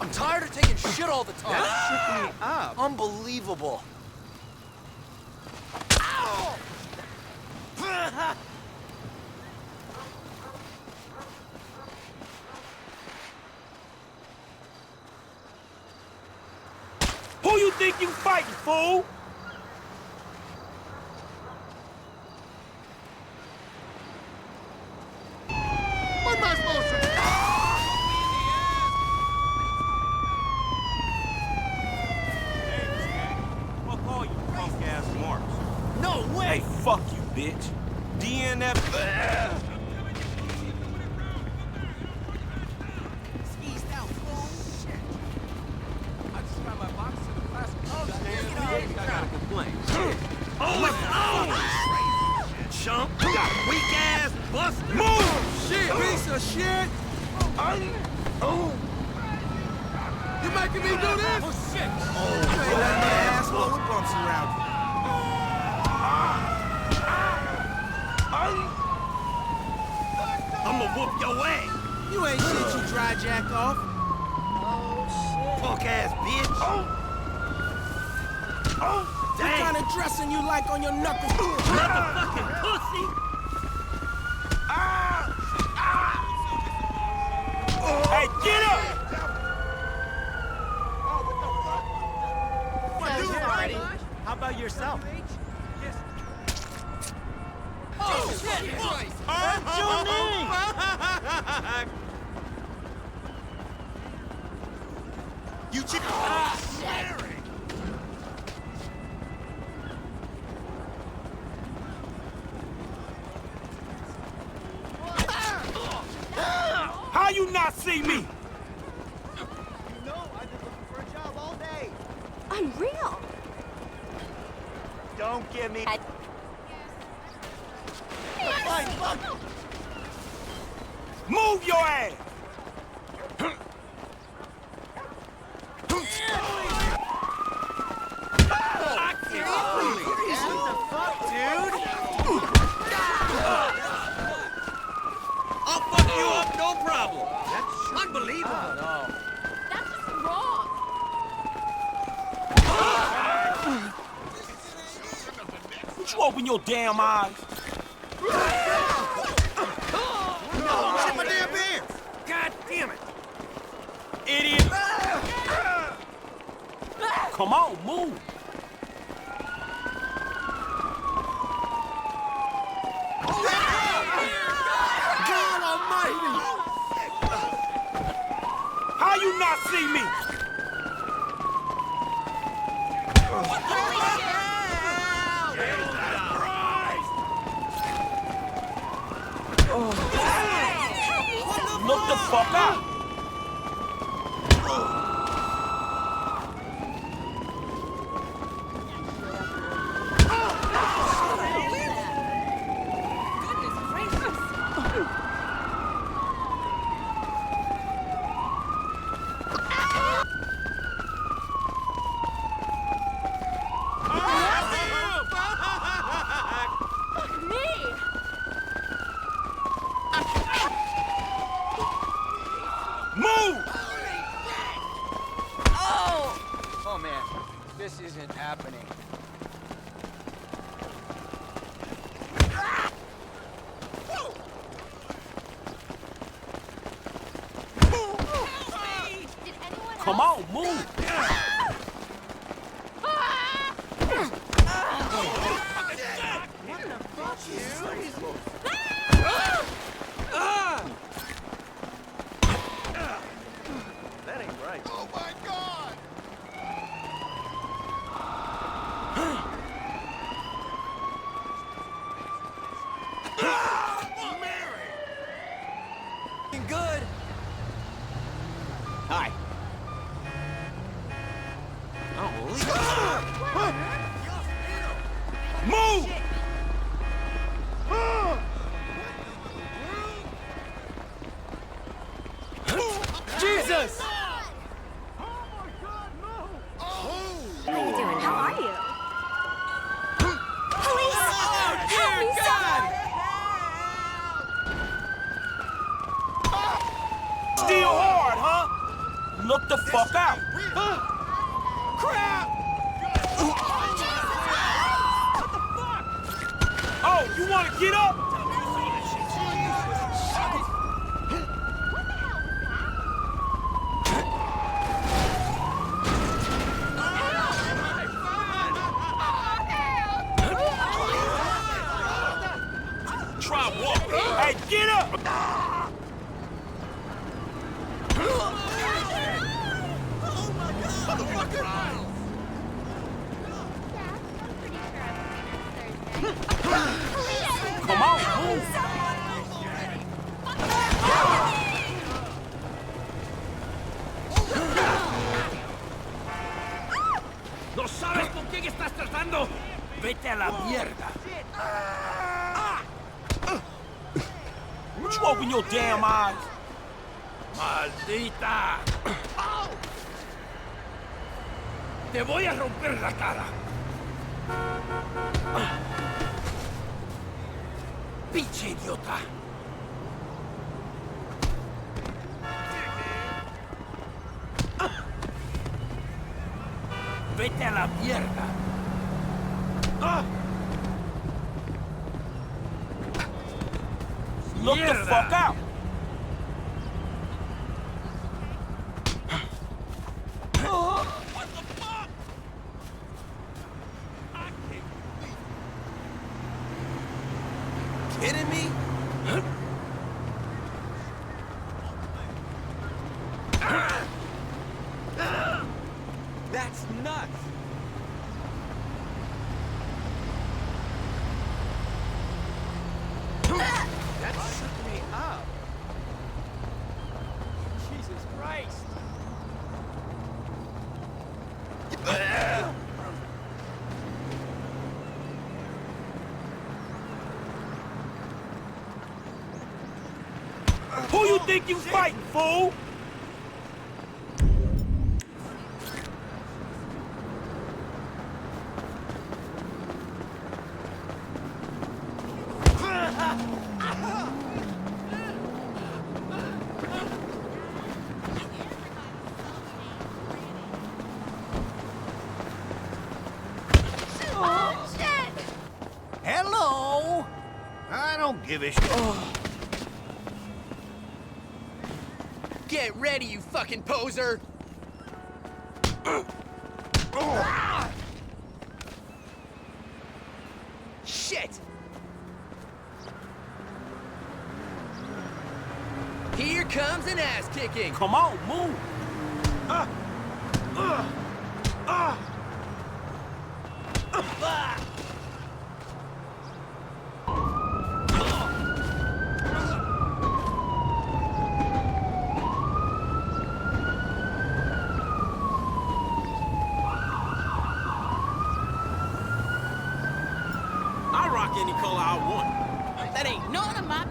I'm tired of taking shit all the time. That shook me up. Unbelievable. Ow! Who you think you fighting, fool? What am I supposed to do? Fuck all you punk-ass marks. No way! Hey, fuck you, bitch. DNF... Skeezed out, fool. Shit. I just got my box in the plastic. Oh, I got gotta complain. Oh, it's on! Chump, you got weak-ass buster. Move! Shit, piece of shit! You making me do this? Oh, shit! You ain't letting me asshole with bumps around you. I'ma whoop your ass. You ain't shit, you dry jack off. Punk-ass bitch. Oh, What dang. kind of dressing you like on your knuckles? Motherfucking pussy. Hey, get up! So sorry. How about yourself? Oh, shit! What's your name? You chick... How you not see me? You know, I've been looking for a job all day. Unreal. Don't give me... Move your ass! I'll fuck you up, no problem. That's unbelievable. No. That's just wrong. Would you open your damn eyes? Shit, my damn pants. God damn it! Idiot! Come on, move! God almighty! How you not see me? Look the fuck out! Move! Oh man, this isn't happening. Did anyone Come on, move! That ain't right. Oh my God! Good. Hi. I don't believe it. Move! Jesus! What are you doing? How are you? Police! Help me, God! Still hard, huh? Look the fuck out! Crap! Oh, you wanna get up? Try walking. Hey, get up! Come on, move! ¿No sabes con quién estás tratando? Vete a la mierda! Would you open your damn eyes? ¡Maldita! ¡Te voy a romper la cara! ¡Pinche idiota! Vete a la mierda! Look the Mierda. fuck out! What the fuck? I can't Kidding me? That's nuts! That shook me up. Jesus Christ! Who you think you fighting, fool? Oh, shit! Hello? I don't give a shit. Get ready, you fucking poser! Shit! Here comes an ass kicking! Come on, move! I rock any color I want. That ain't none of my